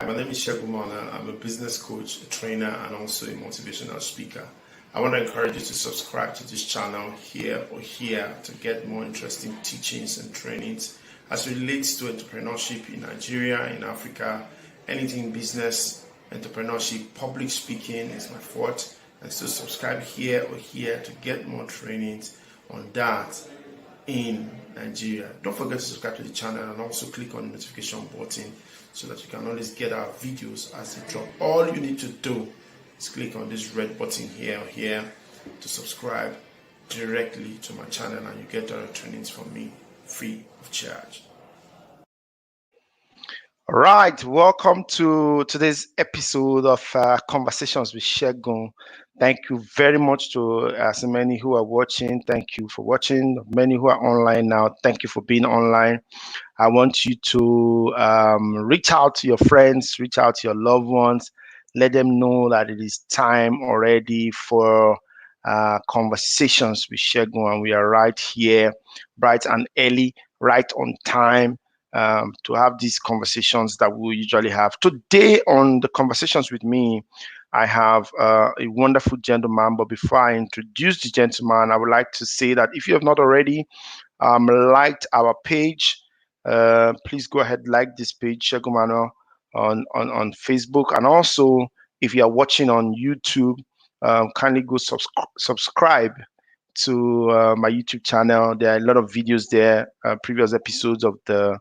My name is Segun. I'm a business coach, a trainer, and also a motivational speaker. I want to encourage you to subscribe to this channel here or here to get more interesting teachings and trainings as it relates to entrepreneurship in Nigeria, in Africa, anything business, entrepreneurship, public speaking is my forte. And so subscribe here or here to get more trainings on that in Nigeria. Don't forget to subscribe to the channel and also click on the notification button so that you can always get our videos as they drop. All you need to do is click on this red button here or here to subscribe directly to my channel, and you get our trainings from me free of charge. All right, welcome to today's episode of Conversations with Segun. Thank you very much to as many who are watching. Thank you for watching. Many who are online now, thank you for being online. I want you to reach out to your friends, reach out to your loved ones, let them know that it is time already for Conversations with Segun, and we are right here, bright and early, right on time. To have these conversations that we usually have. Today on the Conversations with me, I have a wonderful gentleman. But before I introduce the gentleman, I would like to say that if you have not already liked our page, please go ahead, like this page, Segun Manuel, on Facebook. And also, if you are watching on YouTube, kindly go subscribe to my YouTube channel. There are a lot of videos there, previous episodes of the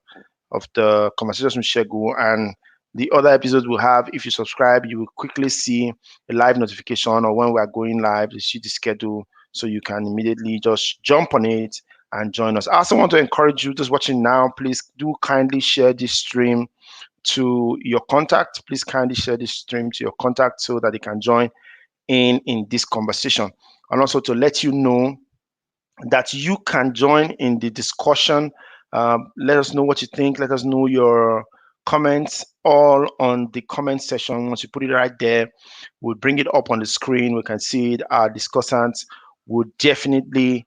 Conversations with Segun, and the other episodes we'll have. If you subscribe, you will quickly see a live notification, or when we are going live, you see the schedule, so you can immediately just jump on it and join us. I also want to encourage you just watching now, please do kindly share this stream to your contact. Please kindly share this stream to your contact so that they can join in this conversation. And also to let you know that you can join in the discussion. Let us know what you think. Let us know your comments all on the comment section. Once you put it right there, we'll bring it up on the screen. We can see it. Our discussants would definitely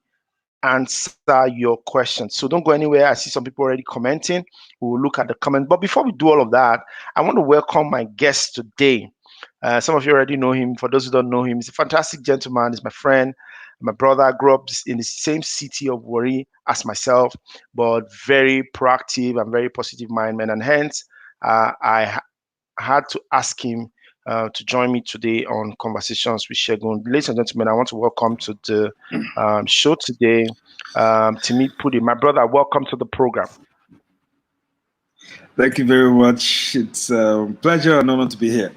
answer your questions. So don't go anywhere. I see some people already commenting. We will look at the comments. But before we do all of that, I want to welcome my guest today. Some of you already know him. For those who don't know him, he's a fantastic gentleman. He's my friend, my brother. I grew up in the same city of Warri as myself, but very proactive and very positive minded. And hence, I had to ask him to join me today on Conversations with Segun. Ladies and gentlemen, I want to welcome to the show today, Timi Pudie. My brother, welcome to the program. Thank you very much. It's a pleasure and honor to be here.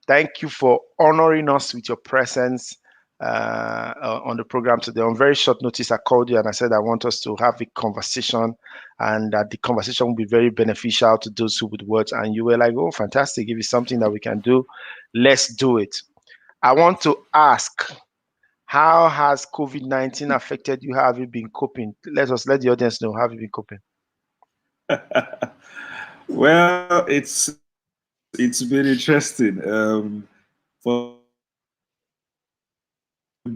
Thank you for honoring us with your presence on the program today. On very short notice, I called you and I said I want us to have a conversation, and that the conversation will be very beneficial to those who would watch. And you were like, "Oh, fantastic! If it's something that we can do, let's do it." I want to ask, how has COVID-19 affected you? How have you been coping? Let the audience know, how have you been coping? Well, it's been interesting. For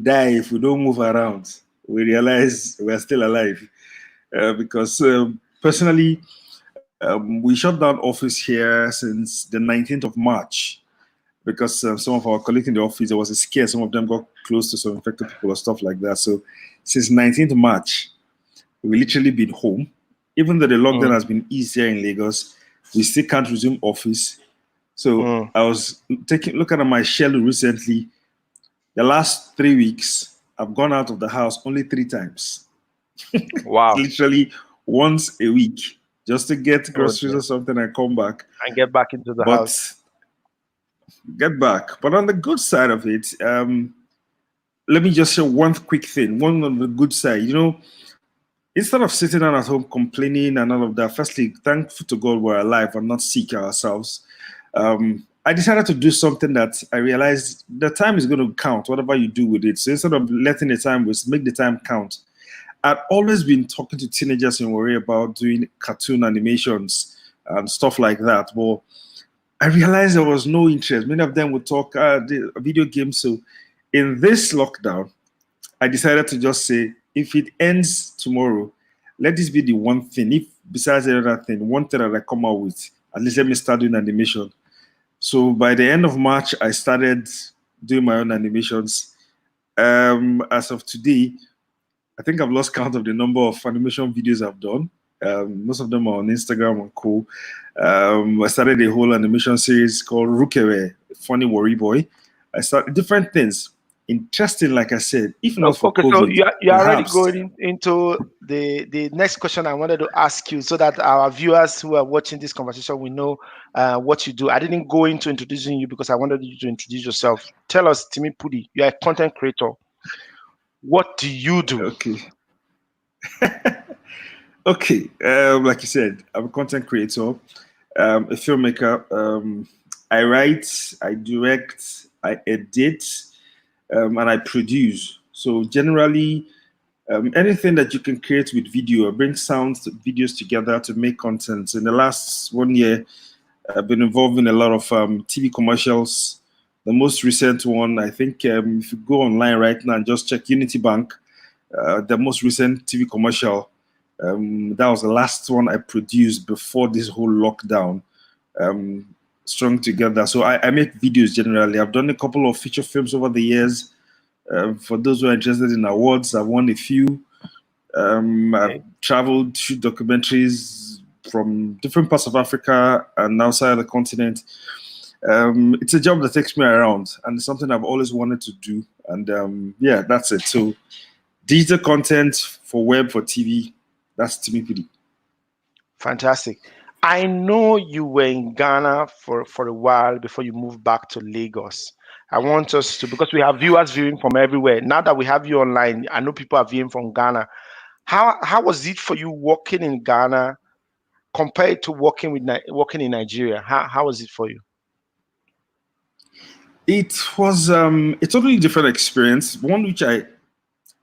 die if we don't move around, we realize we're still alive. Because personally, we shut down office here since the 19th of March because some of our colleagues in the office, there was a scare. Some of them got close to some infected people or stuff like that. So since 19th March, we literally been home. Even though the lockdown has been easier in Lagos, we still can't resume office. So I was looking at my schedule recently. The last 3 weeks, I've gone out of the house only 3 times. Wow. Literally once a week, just to get groceries or something and come back. And get back into the house. Get back. But on the good side of it, let me just say one quick thing. One on the good side, instead of sitting down at home complaining and all of that, firstly, thankful to God we're alive and not sick ourselves. I decided to do something that I realized the time is going to count, whatever you do with it. So instead of letting the time waste, make the time count. I'd always been talking to teenagers in Warri about doing cartoon animations and stuff like that. But I realized there was no interest. Many of them would talk video games. So in this lockdown, I decided to just say, if it ends tomorrow, let this be the one thing. If besides the other thing, one thing that I come out with, at least let me start doing animation. So by the end of March, I started doing my own animations. As of today, I think I've lost count of the number of animation videos I've done. Most of them are on Instagram and co. I started a whole animation series called Rukewe, Funny Worry Boy. I started different things. Interesting, like I said, if not for Okay, COVID, so you're already perhaps. going into the next question I wanted to ask you, so that our viewers who are watching this conversation will know what you do. I didn't go into introducing you because I wanted you to introduce yourself. Tell us, Timi Pudie, you're a content creator. What do you do? Okay. Okay. Like you said, I'm a content creator, a filmmaker. I write, I direct, I edit, and I produce. So generally, anything that you can create with video, bring sounds, videos together to make content. In the last 1 year, I've been involved in a lot of TV commercials. The most recent one, I think, if you go online right now and just check Unity Bank, the most recent TV commercial, that was the last one I produced before this whole lockdown. Strung together. So I make videos generally. I've done a couple of feature films over the years. For those who are interested in awards, I've won a few. I've traveled, shoot documentaries from different parts of Africa and outside the continent. It's a job that takes me around, and it's something I've always wanted to do. And yeah, that's it. So digital content for web, for TV, that's Timi Pudie. Fantastic. I know you were in Ghana for a while before you moved back to Lagos. I want us to, because we have viewers viewing from everywhere. Now that we have you online, I know people are viewing from Ghana. How was it for you working in Ghana compared to working in Nigeria? How was it for you? It was a totally different experience, one which I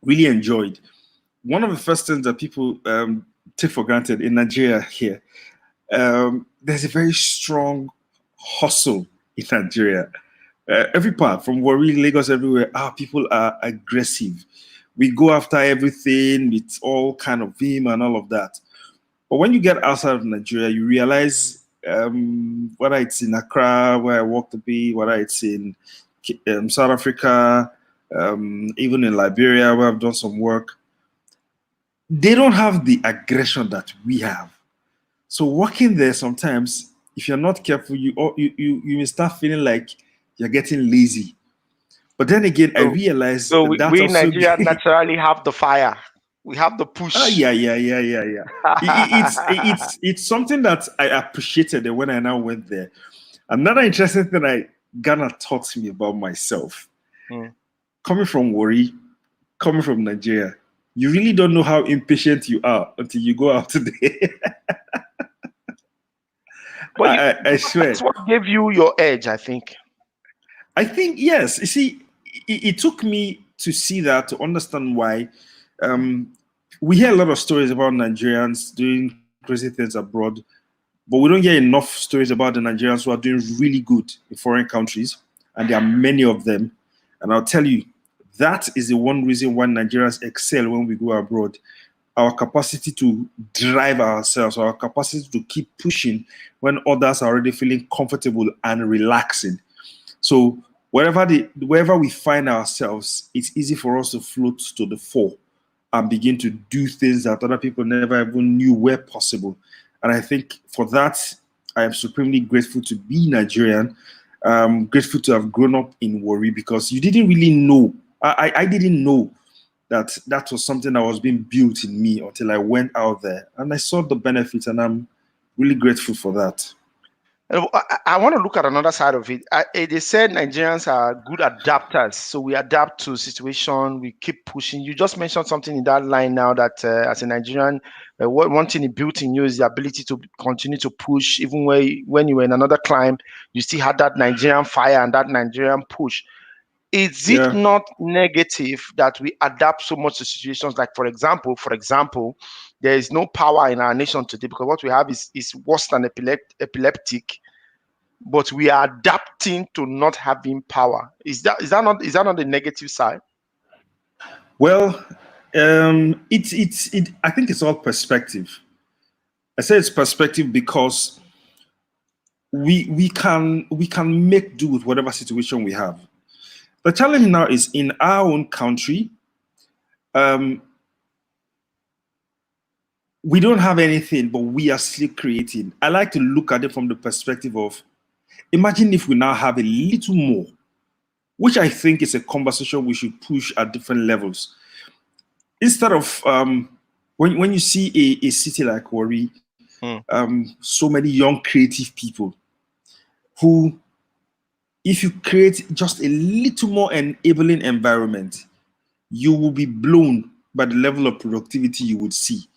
really enjoyed. One of the first things that people take for granted in Nigeria here, there's a very strong hustle in Nigeria. Every part, from Warri, Lagos, everywhere, people are aggressive. We go after everything with all kind of vim and all of that. But when you get outside of Nigeria, you realize whether it's in Accra, where I work to be, whether it's in South Africa, even in Liberia, where I've done some work, they don't have the aggression that we have. So working there, sometimes, if you're not careful, you may start feeling like you're getting lazy. But then again, I realized so that we in also Nigeria naturally have the fire. We have the push. yeah. It's something that I appreciated when I now went there. Another interesting thing Ghana taught me about myself. Coming from Warri, coming from Nigeria, you really don't know how impatient you are until you go out today. But I swear. That's what gave you your edge, I think. I think, yes. You see, it took me to see that, to understand why. We hear a lot of stories about Nigerians doing crazy things abroad, but we don't hear enough stories about the Nigerians who are doing really good in foreign countries, and there are many of them. And I'll tell you, that is the one reason why Nigerians excel when we go abroad. Our capacity to drive ourselves, our capacity to keep pushing when others are already feeling comfortable and relaxing. So wherever we find ourselves, it's easy for us to float to the fore and begin to do things that other people never even knew were possible. And I think for that, I am supremely grateful to be Nigerian. Grateful to have grown up in Warri, because you didn't really know. I didn't know that was something that was being built in me until I went out there and I saw the benefits, and I'm really grateful for that. I want to look at another side of it. They said Nigerians are good adapters, so we adapt to situation, we keep pushing. You just mentioned something in that line now, that as a Nigerian, one thing built in you is the ability to continue to push, even when you were in another climb, you still had that Nigerian fire and that Nigerian push. Is it not negative that we adapt so much to situations? Like, for example, there is no power in our nation today because what we have is worse than epileptic, but we are adapting to not having power. Is that not the negative side? Well, I think it's all perspective. I say it's perspective because we can make do with whatever situation we have. The challenge now is in our own country. We don't have anything, but we are still creating. I like to look at it from the perspective of, imagine if we now have a little more, which I think is a conversation we should push at different levels. Instead of when you see a city like Warri, so many young creative people who, if you create just a little more enabling environment, you will be blown by the level of productivity you would see.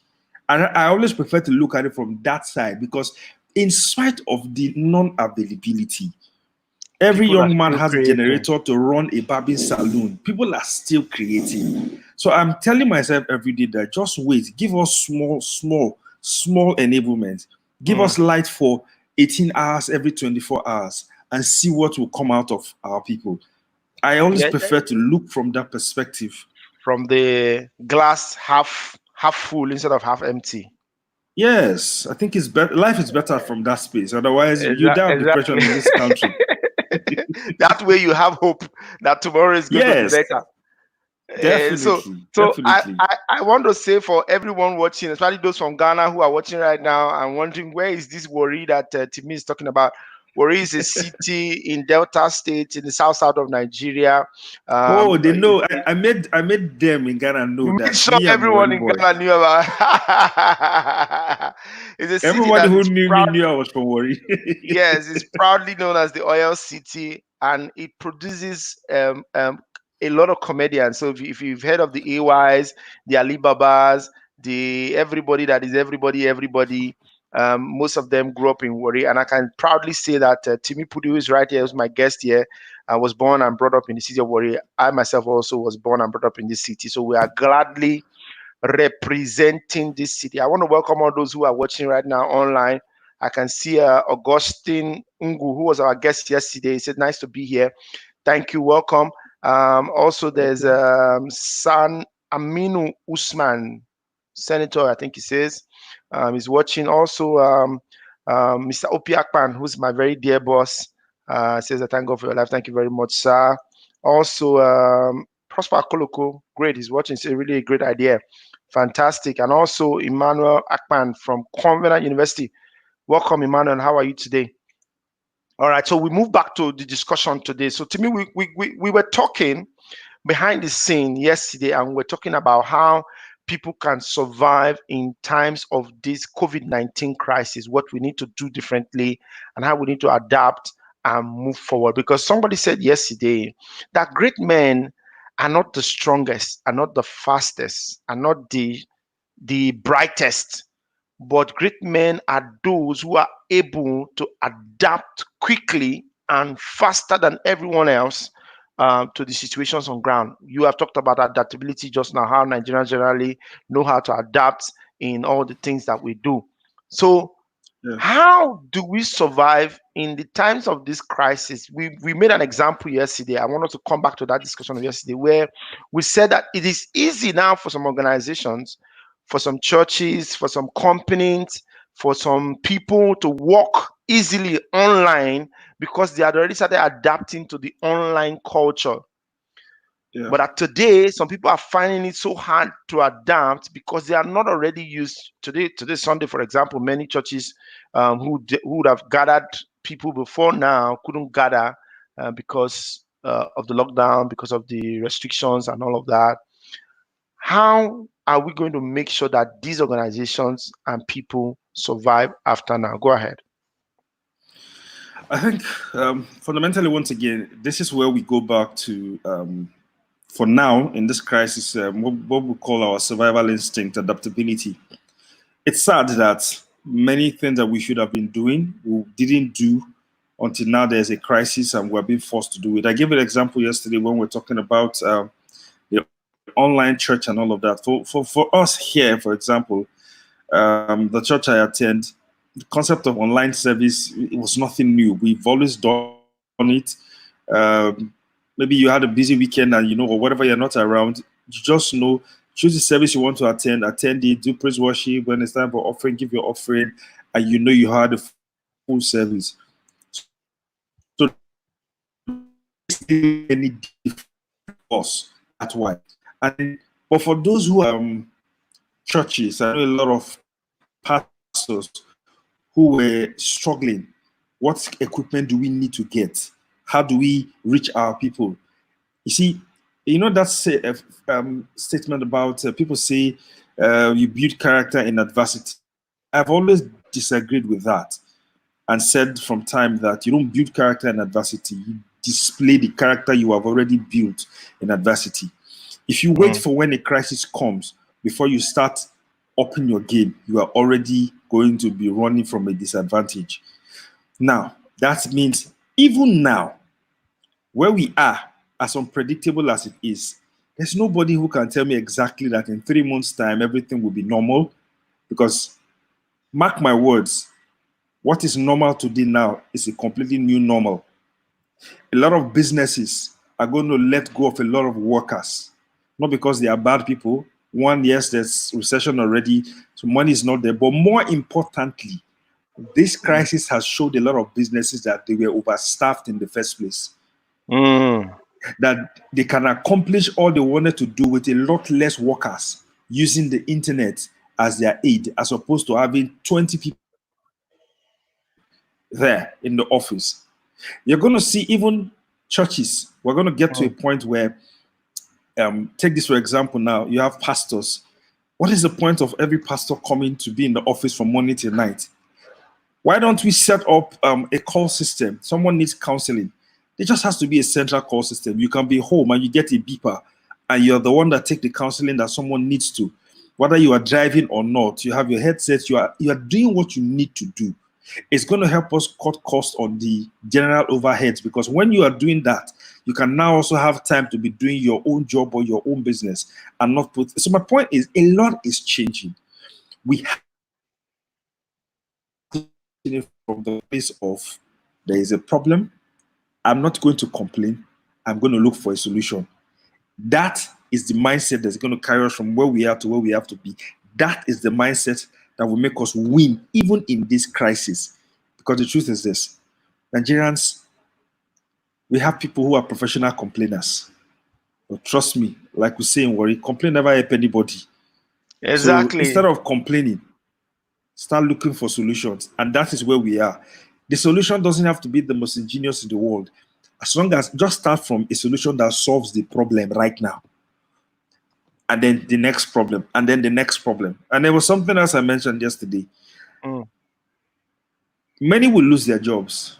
And I always prefer to look at it from that side, because in spite of the non-availability, every young man has a generator to run a barbing salon. People are still creating. So I'm telling myself every day that just wait, give us small enablement. Give us light for 18 hours every 24 hours and see what will come out of our people. I always prefer to look from that perspective. From the glass half full instead of half empty. Yes, I think it's better. Life is better from that space. Otherwise, you die of depression in this country. That way, you have hope that tomorrow is going to be better. Definitely. I want to say for everyone watching, especially those from Ghana who are watching right now and wondering where is this Warri that Timi is talking about. Warri is a city in Delta State in the south of Nigeria. They know. I made them in Ghana know that. Sure, everyone in Ghana knew about. It's a city everybody who knew me knew I was from Warri. Yes, it's proudly known as the oil city, and it produces a lot of comedians. So if you've heard of the AYs, the Alibabas, the everybody that is everybody. Most of them grew up in Warri, and I can proudly say that Timi Pudie, who is right here, who's my guest here, was born and brought up in the city of Warri. I myself also was born and brought up in this city, so we are gladly representing this city. I want to welcome all those who are watching right now online. I can see Augustine Ungu, who was our guest yesterday. He said, "Nice to be here. Thank you. Welcome." Also, there's San Aminu Usman, Senator, I think he says. He's watching. Also, Mr. Opi Akpan, who's my very dear boss, says, "I thank God for your life. Thank you very much, sir." Also, Prosper Koloko, great. He's watching. It's really a great idea. Fantastic. And also, Emmanuel Akpan from Covenant University. Welcome, Emmanuel. How are you today? All right. So we move back to the discussion today. So to me, we were talking behind the scene yesterday, and we're talking about how people can survive in times of this COVID-19 crisis, what we need to do differently, and how we need to adapt and move forward. Because somebody said yesterday that great men are not the strongest, are not the fastest, are not the brightest, but great men are those who are able to adapt quickly and faster than everyone else to the situations on ground. You have talked about adaptability just now, how Nigerians generally know how to adapt in all the things that we do. So how do we survive in the times of this crisis? We made an example yesterday. I wanted to come back to that discussion of yesterday, where we said that it is easy now for some organizations, for some churches, for some companies, for some people to work easily online because they had already started adapting to the online culture. Yeah. But today, some people are finding it so hard to adapt because they are not already used. Today Sunday, for example, many churches who would have gathered people before now couldn't gather because of the lockdown, because of the restrictions and all of that. How are we going to make sure that these organizations and people survive after now? Go ahead. I think fundamentally, once again, this is where we go back to, for now, in this crisis, what we call our survival instinct, adaptability. It's sad that many things that we should have been doing, we didn't do until now there's a crisis and we're being forced to do it. I gave an example yesterday when we're talking about the online church and all of that. For us here, for example, the church I attend, the concept of online service, it was nothing new. We've always done it. Maybe you had a busy weekend and or whatever, you're not around, you just know Choose the service you want to attend it, do praise worship. When it's time for offering, give your offering, and you know you had a full service. So any difference, that's why. And but for those who are churches, I know a lot of pastors who were struggling. What equipment do we need to get? How do we reach our people? You see, you know that statement about people say you build character in adversity. I've always disagreed with that and said from time that you don't build character in adversity. You display the character you have already built in adversity. If you wait for when a crisis comes before you start upping your game, you are already going to be running from a disadvantage. Now, that means even now, where we are, as unpredictable as it is, there's nobody who can tell me exactly that in 3 months' time everything will be normal. Because, mark my words, what is normal today now is a completely new normal. A lot of businesses are going to let go of a lot of workers, not because they are bad people. One, yes, there's recession already, so money is not there. But more importantly, this crisis has showed a lot of businesses that they were overstaffed in the first place. That they can accomplish all they wanted to do with a lot less workers using the internet as their aid, as opposed to having 20 people there in the office. You're going to see even churches. We're going to get to a point where, take this for example now, you have pastors. What is the point of every pastor coming to be in the office from morning till night? Why don't we set up a call system? Someone needs counseling. There just has to be a central call system. You can be home and you get a beeper and you're the one that take the counseling that someone needs to. Whether you are driving or not, you have your headsets, you are doing what you need to do. It's going to help us cut costs on the general overheads, because when you are doing that, you can now also have time to be doing your own job or your own business and not put. So my point is, a lot is changing. We have from the place of there is a problem. I'm not going to complain. I'm going to look for a solution. That is the mindset that's going to carry us from where we are to where we have to be. That is the mindset that will make us win even in this crisis. Because the truth is this: Nigerians, we have people who are professional complainers. But trust me, like we say in Warri, complain never help anybody. Exactly. So instead of complaining, start looking for solutions. And that is where we are. The solution doesn't have to be the most ingenious in the world. As long as just start from a solution that solves the problem right now. And then the next problem, and then the next problem. And there was something else I mentioned yesterday. Many will lose their jobs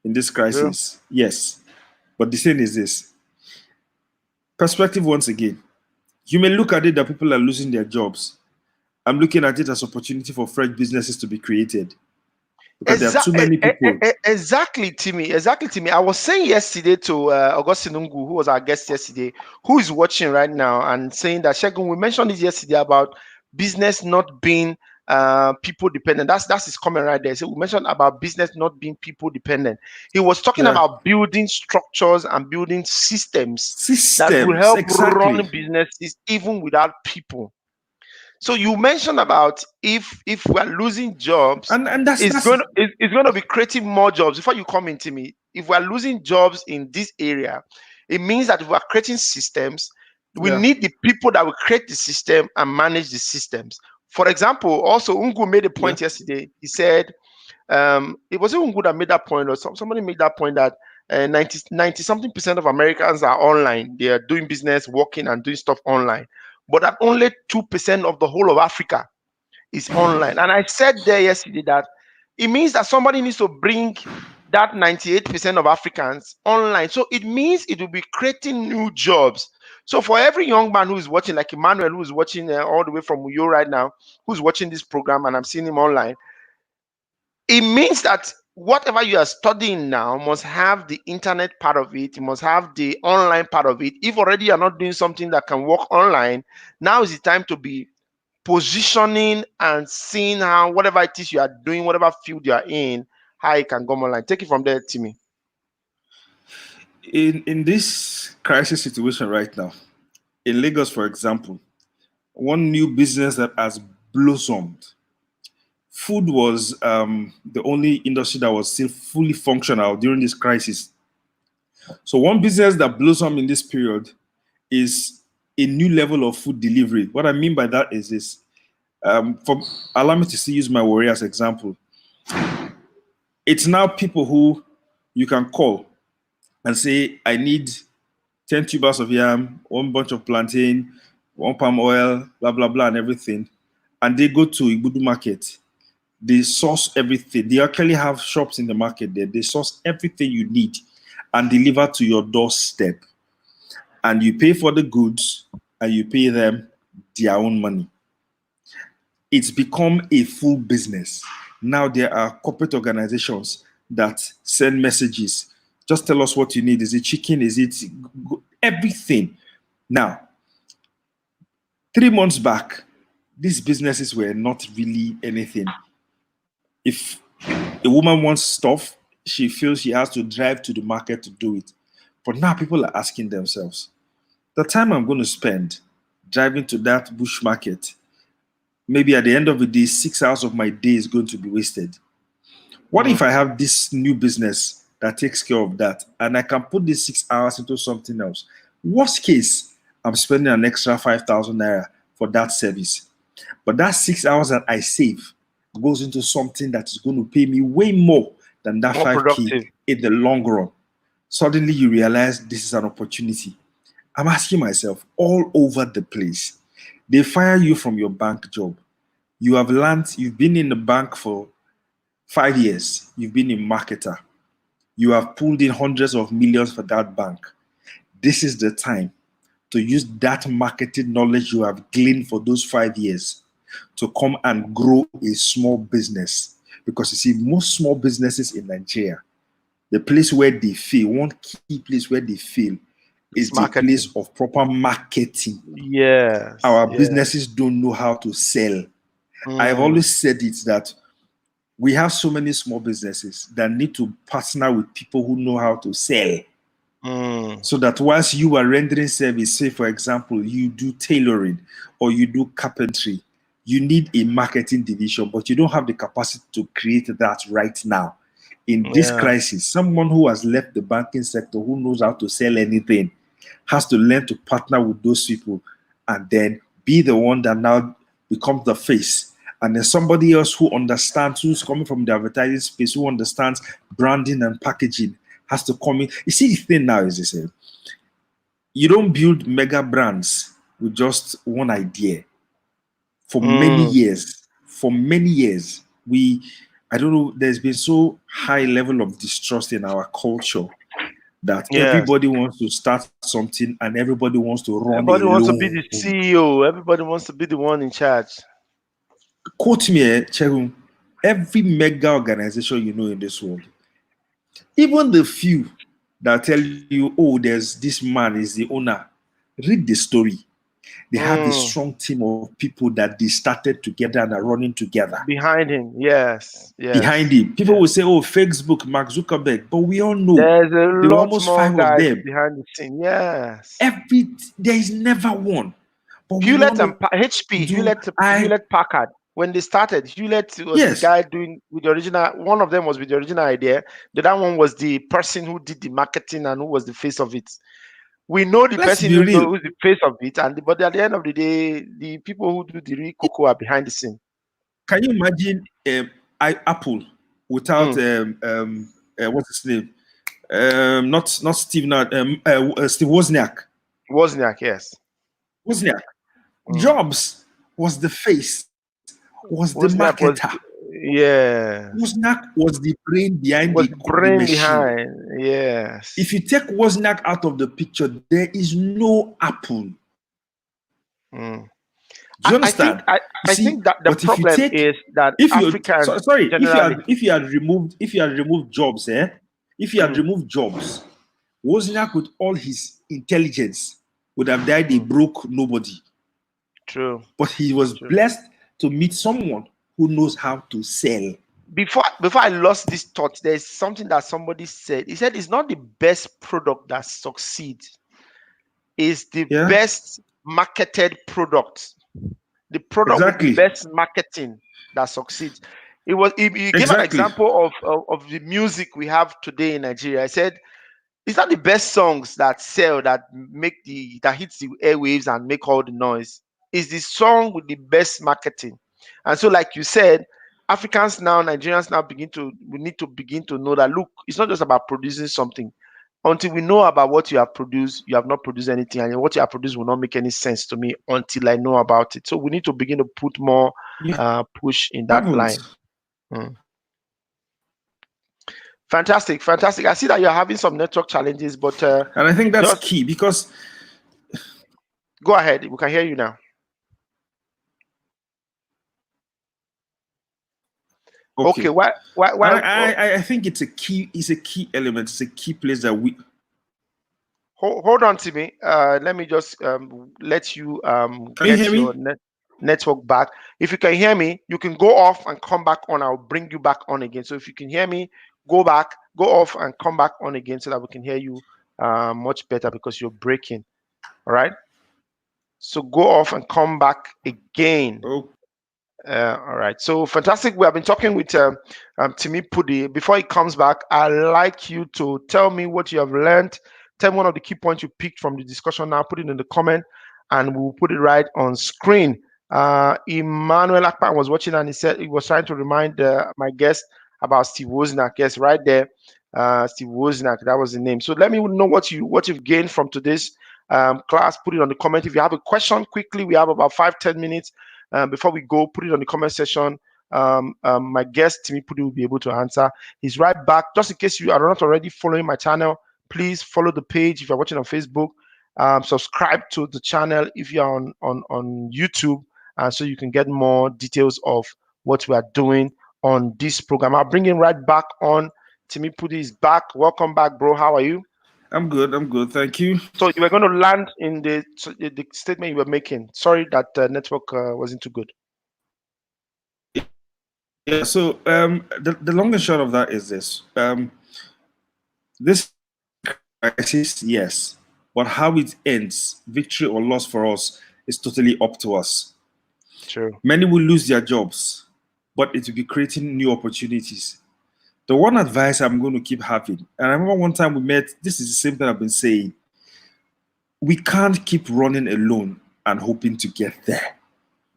in this crisis. Yeah. Yes. But the thing is this. Perspective once again. You may look at it that people are losing their jobs. I'm looking at it as opportunity for fresh businesses to be created. Because there are too many people. Exactly, Timi. Exactly, Timi. I was saying yesterday to Augustine Ungu, who was our guest yesterday, who is watching right now, and saying that, Segun, we mentioned it yesterday about business not being people dependent. That's his comment right there. So we mentioned about business not being people dependent. He was talking about building structures and building systems that will help run businesses even without people. So you mentioned about if we're losing jobs, and that's it's going to be creating more jobs. Before you come into me, if we're losing jobs in this area, it means that if we're creating systems, we need the people that will create the system and manage the systems. For example, also Ungu made a point yesterday. He said, it was Ungu that made that point, or somebody made that point that 90 something percent of Americans are online. They are doing business, working and doing stuff online. But that only 2% of the whole of Africa is online. And I said there yesterday that it means that somebody needs to bring that 98% of Africans online. So it means it will be creating new jobs. So for every young man who is watching, like Manuel, who is watching all the way from Uyo right now, who's watching this program, and I'm seeing him online, it means that whatever you are studying now must have the internet part of it. It must have the online part of it. If already you're not doing something that can work online, now is the time to be positioning and seeing how whatever it is you are doing, whatever field you are in, how it can go online. Take it from there, Timi. In this crisis situation right now, in Lagos, for example, one new business that has blossomed. Food was the only industry that was still fully functional during this crisis. So one business that blossomed in this period is a new level of food delivery. What I mean by that is this. Allow me to still use my worry as example. It's now people who you can call and say, I need 10 tubers of yam, one bunch of plantain, one palm oil, blah, blah, blah, and everything. And they go to Ibudu market. They source everything. They actually have shops in the market there. They source everything you need and deliver to your doorstep. And you pay for the goods and you pay them their own money. It's become a full business. Now there are corporate organizations that send messages. Just tell us what you need. Is it chicken? Is it everything? Now, 3 months back, these businesses were not really anything. If a woman wants stuff, she feels she has to drive to the market to do it. But now people are asking themselves, the time I'm going to spend driving to that bush market, maybe at the end of the day, 6 hours of my day is going to be wasted. What if I have this new business that takes care of that and I can put these 6 hours into something else? Worst case, I'm spending an extra 5,000 naira for that service. But that 6 hours that I save goes into something that is going to pay me way more than that More 5K productive. in the long run. Suddenly you realize this is an opportunity. I'm asking myself all over the place. They fire you from your bank job. You have learned, you've been in the bank for 5 years. You've been a marketer. You have pulled in hundreds of millions for that bank. This is the time to use that marketing knowledge you have gleaned for those 5 years to come and grow a small business. Because you see, most small businesses in Nigeria, the place where they fail, one key place where they fail is the place of proper marketing. Yes. Our businesses don't know how to sell. I've always said it that we have so many small businesses that need to partner with people who know how to sell. So that whilst you are rendering service, say for example, you do tailoring or you do carpentry, you need a marketing division, but you don't have the capacity to create that right now. In this crisis, someone who has left the banking sector, who knows how to sell anything, has to learn to partner with those people and then be the one that now becomes the face. And then somebody else who understands, who's coming from the advertising space, who understands branding and packaging, has to come in. You see, the thing now is this: you don't build mega brands with just one idea. For many years, I don't know, there's been so high level of distrust in our culture that everybody wants to start something and everybody wants to run Everybody alone. wants to be the CEO. Everybody wants to be the one in charge. Quote me, Segun, every mega organization you know in this world, even the few that tell you, oh, there's this man is the owner, read the story. They have a strong team of people that they started together and are running together. Behind him, yes. Behind him. People will say, oh, Facebook, Mark Zuckerberg. But we all know there's a there were lot almost more 5 guys of them. behind the scene, yes. There is never one. But Hewlett and HP, Hewlett Packard. When they started, Hewlett was the guy doing with the original. One of them was with the original idea. The other one was the person who did the marketing and who was the face of it. We know the person who's the face of it, but at the end of the day, the people who do the real cocoa are behind the scene. Can you imagine Apple without what's his name? Not Steve, Steve Wozniak. Wozniak, yes. Wozniak. Jobs was the face, was the marketer. Wozniak was the brain behind the machine. Yes. If you take Wozniak out of the picture, there is no Apple. Do you understand? I think that the problem is that Africans if you had removed Jobs, if you had removed Jobs, Wozniak with all his intelligence would have died a broke nobody. True. But he was blessed to meet someone who knows how to sell. Before I lost this thought, there's something that somebody said. He said it's not the best product that succeeds. It's the best marketed product The product with the Exactly. best marketing that succeeds. It was. He gave an Exactly. example of the music we have today in Nigeria. I said it's not the best songs that sell, that hits the airwaves and make all the noise. It's the song with the best marketing. And so, like you said, Africans now, Nigerians now we need to begin to know that, look, it's not just about producing something. Until we know about what you have produced, you have not produced anything, and what you have produced will not make any sense to me until I know about it. So we need to begin to put more You push in that haven't. line. Fantastic. I see that you're having some network challenges, but And I think that's key, because go ahead. We can hear you now. Okay. Why? I think it's a key. It's a key element. It's a key place that we. Hold on, Timi. Let me just let you get your network back. If you can hear me, you can go off and come back on. I'll bring you back on again. So if you can hear me, go off and come back on again so that we can hear you much better, because you're breaking. All right. So go off and come back again. Oh. All right. So fantastic. We have been talking with Timi Pudie. Before he comes back, I'd like you to tell me what you have learned. Tell me one of the key points you picked from the discussion now. Put it in the comment, and we'll put it right on screen. Emmanuel Akpan was watching, and he said he was trying to remind my guest about Steve Wozniak. Yes, right there. Steve Wozniak, that was the name. So let me know what you've gained from today's class. Put it on the comment. If you have a question, quickly, we have about 5-10 minutes. Before we go, put it on the comment section. My guest, Timi Pudie, will be able to answer. He's right back. Just in case you are not already following my channel, please follow the page. If you're watching on Facebook, subscribe to the channel if you're on YouTube, so you can get more details of what we are doing on this program. I'll bring him right back on. Timi Pudie is back. Welcome back, bro. How are you? I'm good. Thank you. So you were going to land in the statement you were making. Sorry that network wasn't too good. Yeah. So the long and short of that is this: this crisis, yes, but how it ends, victory or loss for us, is totally up to us. True. Many will lose their jobs, but it will be creating new opportunities. The one advice I'm going to keep having, and I remember one time we met, this is the same thing I've been saying. We can't keep running alone and hoping to get there.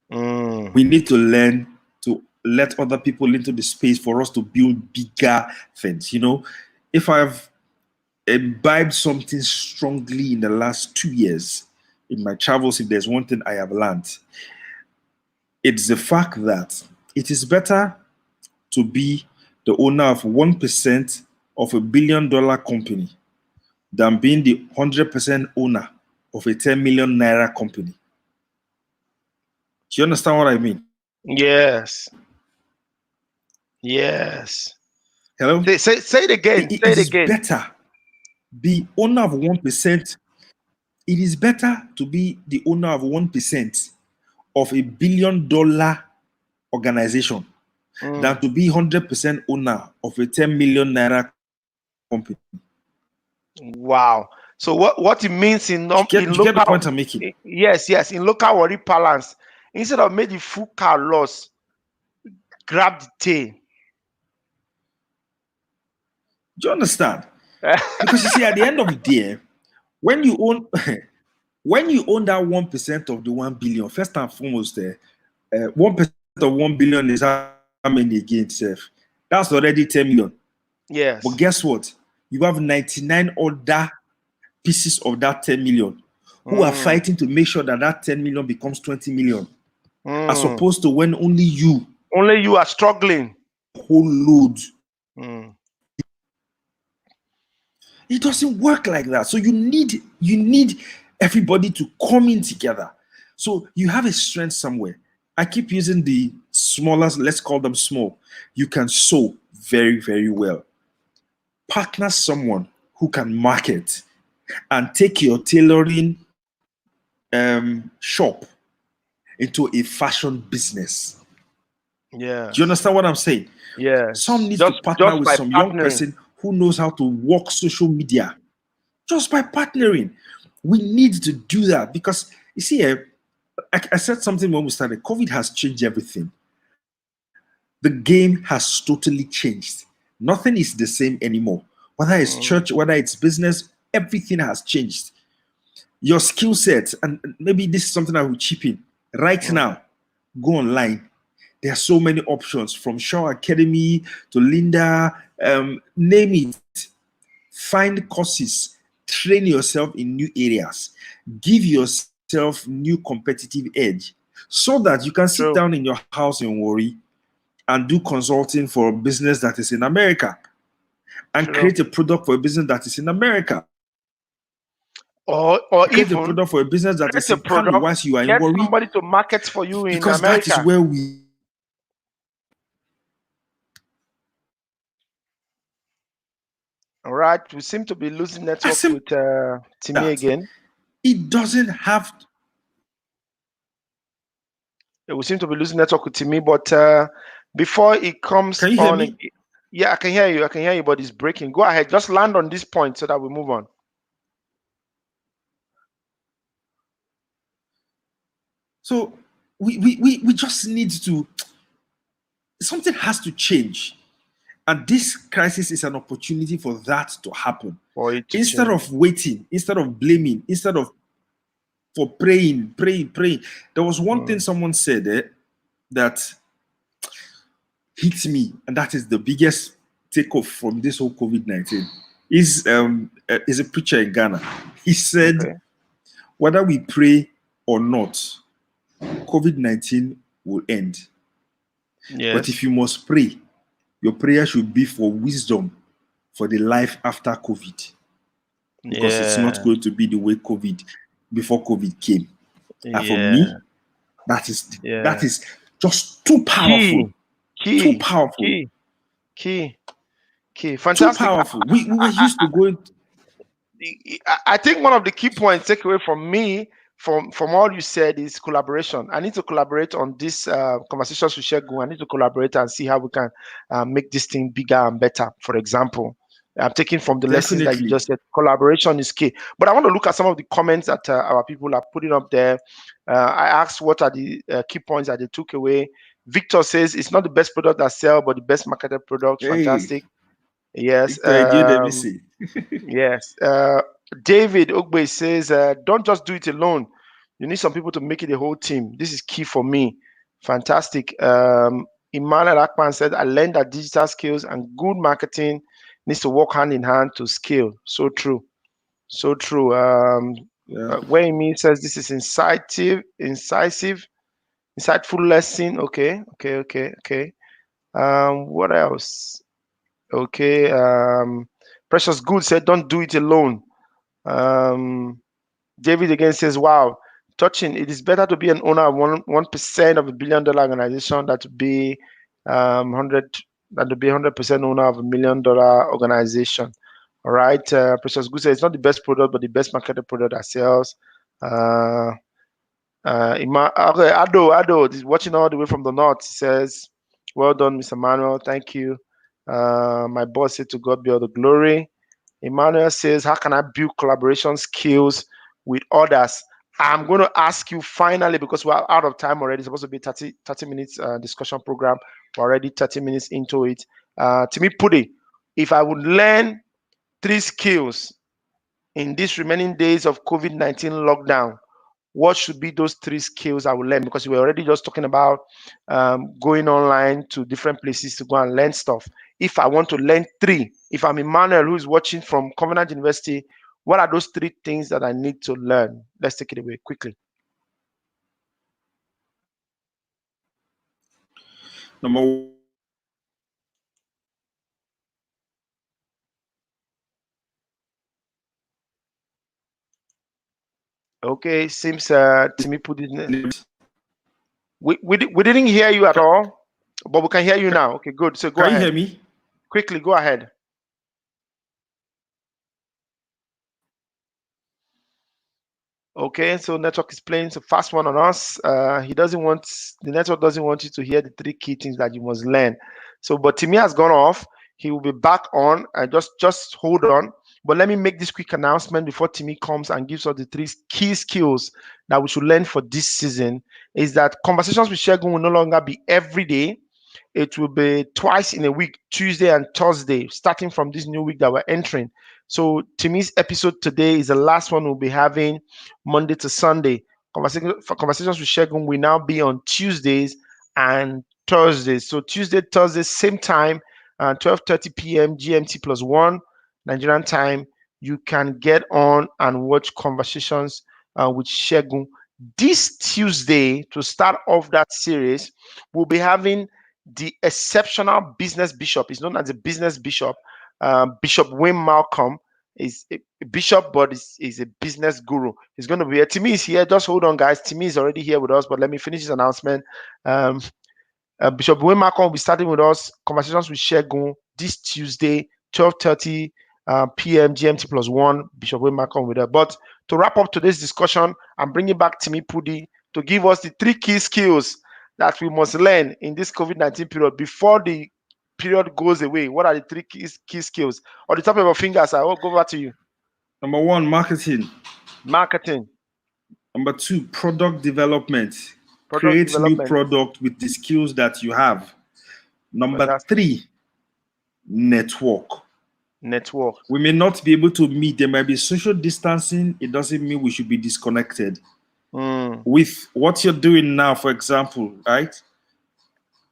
We need to learn to let other people into the space for us to build bigger things. You know, if I've imbibed something strongly in the last 2 years in my travels, if there's one thing I have learned, it's the fact that it is better to be the owner of 1% of $1 billion company than being the 100% owner of a 10 million naira company. Do you understand what I mean? Yes. Yes. Hello? Say it again. It is better be owner of 1%. It is better to be the owner of 1% of $1 billion organization than to be 100% owner of a 10 million naira company. Wow. So what it means in local, get the point I'm making? Yes. In local worry balance, instead of make the full car loss, grab the tail. Do you understand? Because you see, at the end of the day, when you own that 1% of the 1 billion, first and foremost, 1% of 1 billion is how many again itself? That's already 10 million. Yes. But guess what? You have 99 other pieces of that 10 million who are fighting to make sure that that 10 million becomes 20 million. As opposed to when only you are struggling. Whole load. It doesn't work like that. So you need everybody to come in together. So you have a strength somewhere. I keep using the smallest, let's call them small. You can sew very, very well. Partner someone who can market and take your tailoring shop into a fashion business. Yeah. Do you understand what I'm saying? Yeah. Some need to partner with some young person who knows how to work social media. Just by partnering. We need to do that because you see, I said something when we started. COVID has changed everything. The game has totally changed. Nothing is the same anymore. Whether it's church, whether it's business, everything has changed. Your skill set, and maybe this is something I will chip in right now. Go online. There are so many options from Shaw Academy to Linda, name it. Find courses, train yourself in new areas, give yourself new competitive edge so that you can sit down in your house and worry and do consulting for a business that is in America and create a product for a business that is in America. Or create even a product for a business that is in Kano whilst you are in worry. Somebody to market for you in because America. That is where we. All right, we seem to be losing network with Timi again. It doesn't have. We seem to be losing network with Timi, but before it comes Can you on, hear me? Yeah, I can hear you. I can hear you, but it's breaking. Go ahead, just land on this point so that we move on. So we just need to. Something has to change. And this crisis is an opportunity for that to happen. Instead of waiting, instead of blaming, instead of for praying. There was one thing someone said that hit me, and that is the biggest takeoff from this whole COVID-19. Is a preacher in Ghana. He said, whether we pray or not, COVID-19 will end. Yes. But if you must pray, your prayer should be for wisdom for the life after COVID. Because it's not going to be the way before COVID came. And for me, that is just too powerful. Too powerful. Key. Fantastic. Too powerful. We were used to go. I think one of the key points take away from me from all you said is collaboration. I need to collaborate on this conversations with Segun. I need to collaborate and see how we can make this thing bigger and better. For example, I'm taking from the lessons that you just said. Collaboration is key. But I want to look at some of the comments that our people are putting up there. I asked what are the key points that they took away. Victor says it's not the best product that sell, but the best marketed product. Fantastic. Yes. Yes. David Ogbe says, don't just do it alone. You need some people to make it a whole team. This is key for me. Fantastic. Emmanuel Akpan said, I learned that digital skills and good marketing needs to work hand in hand to scale. So true. So true. Wayme says, this is insightful lesson. Okay. What else? Okay. Precious Good said, don't do it alone. David again says, wow, touching. It is better to be an owner of 1% of $1 billion organization than to be 100% owner of $1 million organization. All right. Precious Good says, it's not the best product, but the best marketed product that sells. Ado is watching all the way from the north. He says, well done, Mr. Manuel. Thank you. My boss said, to God be all the glory. Emmanuel says, how can I build collaboration skills with others? I'm going to ask you finally, because we're out of time already. It's supposed to be 30 minutes discussion program. We're already 30 minutes into it. Timi Pudie, if I would learn 3 skills in these remaining days of COVID-19 lockdown, what should be those 3 skills I will learn? Because we're already just talking about going online to different places to go and learn stuff. If I want to learn 3, if I'm Emmanuel who is watching from Covenant University, what are those 3 things that I need to learn? Let's take it away quickly. Number 1. Okay, seems Timi Pudie. We didn't hear you at all, but we can hear you now. Okay, good. So go ahead. Can you hear me? Quickly, go ahead. Okay, so network is playing so fast one on us. The network doesn't want you to hear the 3 key things that you must learn. So, but Timi has gone off. He will be back on. Just hold on. But let me make this quick announcement before Timi comes and gives us the 3 key skills that we should learn for this season. Is that Conversations with Segun will no longer be every day. It will be twice in a week, Tuesday and Thursday, starting from this new week that we're entering. So Timi's episode today is the last one we'll be having Monday to Sunday. Conversations with Segun will now be on Tuesdays and Thursdays. So Tuesday, Thursday, same time, 12:30 p.m. GMT plus 1 Nigerian time. You can get on and watch Conversations with Segun. This Tuesday, to start off that series, we'll be having the exceptional business bishop. He's known as a business bishop. Bishop Wayne Malcolm is a bishop, but is a business guru. He's going to be here. Timi is here. Just hold on, guys. Timi is already here with us, but let me finish this announcement. Bishop Wayne Malcolm will be starting with us. Conversations with Segun this Tuesday, 12:30 p.m. GMT plus 1. Bishop Wayne Malcolm with us. But to wrap up today's discussion, I'm bringing back Timi Pudie to give us the 3 key skills that we must learn in this COVID-19 period before the period goes away. What are the 3 key skills? On the top of your fingers, I will go back to you. Number 1, marketing. Marketing. Number 2, product development. Product Create development. new product with the skills that you have. Number 3, network. Network. We may not be able to meet. There might be social distancing. It doesn't mean we should be disconnected. With what you're doing now, for example, right?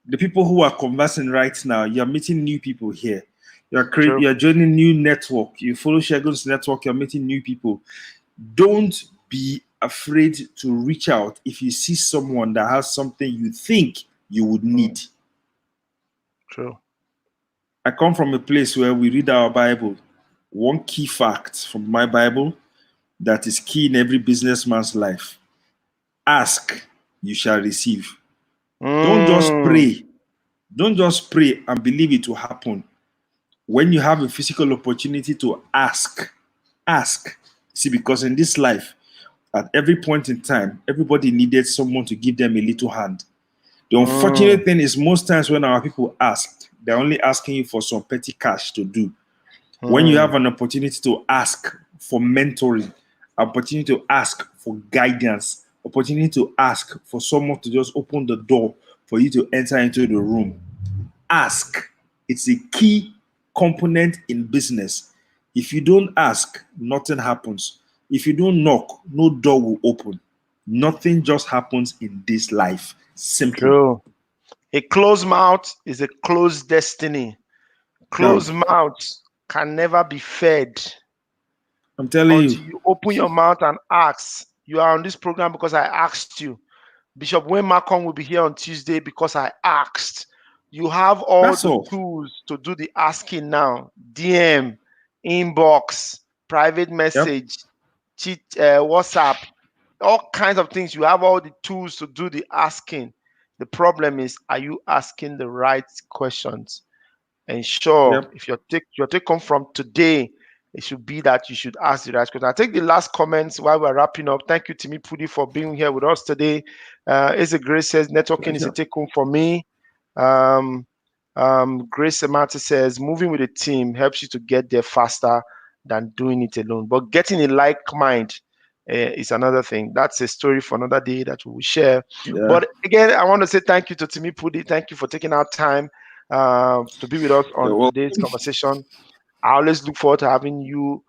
The people who are conversing right now, you're meeting new people here. You're joining new network. You follow Segun's network, you're meeting new people. Don't be afraid to reach out if you see someone that has something you think you would need. True. I come from a place where we read our Bible. One key fact from my Bible that is key in every businessman's life: ask, you shall receive. Don't just pray. Don't just pray and believe it will happen. When you have a physical opportunity to ask. See, because in this life, at every point in time, everybody needed someone to give them a little hand. The unfortunate thing is most times when our people ask, they're only asking you for some petty cash to do. When you have an opportunity to ask for mentoring, opportunity to ask for guidance, opportunity to ask for someone to just open the door for you to enter into the room, ask. It's a key component in business. If you don't ask, nothing happens. If you don't knock, no door will open. Nothing just happens in this life. Simple. True. A closed mouth is a closed destiny. Closed mouth can never be fed. I'm telling until you open your mouth and ask. You are on this program because I asked you. Bishop Wayne Malcolm will be here on Tuesday because I asked. You have all tools to do the asking now. DM, inbox, private message, WhatsApp, all kinds of things. You have all the tools to do the asking. The problem is, are you asking the right questions? Ensure if your take home from today, it should be that you should ask the right question. I'll take the last comments while we're wrapping up. Thank you, Timi Pudie, for being here with us today. Eze Grace says, networking is a take home for me. Grace Amati says, moving with a team helps you to get there faster than doing it alone. But getting a like mind is another thing. That's a story for another day that we will share. But again, I want to say thank you to Timi Pudie. Thank you for taking our time to be with us on today's conversation. I always look forward to having you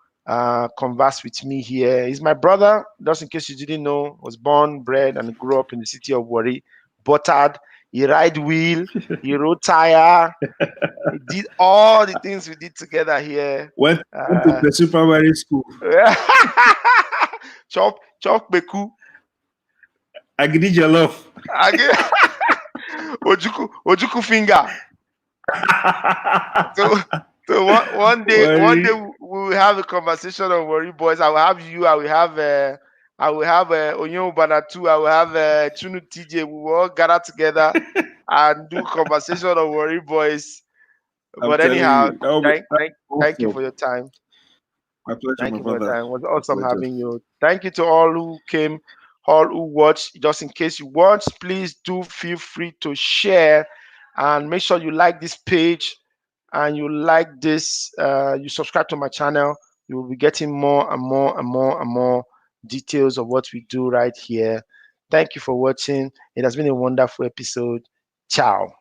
converse with me here. He's my brother, just in case you didn't know. Was born, bred, and grew up in the city of Warri. Buttered. He ride wheel. He rode tire. He did all the things we did together here. Went to the primary school. Chop beku. Agidi jollof. Ojuku finger. So one day we will have a conversation on Warri Boys. I will have you. I will have Onyo Banatu. I will have Chunu TJ. We will all gather together and do conversation on Warri Boys. But anyhow, thank you for your time. My pleasure, thank you brother. For your time. It was awesome having you. Thank you to all who came, all who watched. Just in case you watched, please do feel free to share and make sure you like this page and you like this. You subscribe to my channel. You will be getting more and more and more and more details of what we do right here. Thank you for watching. It has been a wonderful episode. Ciao.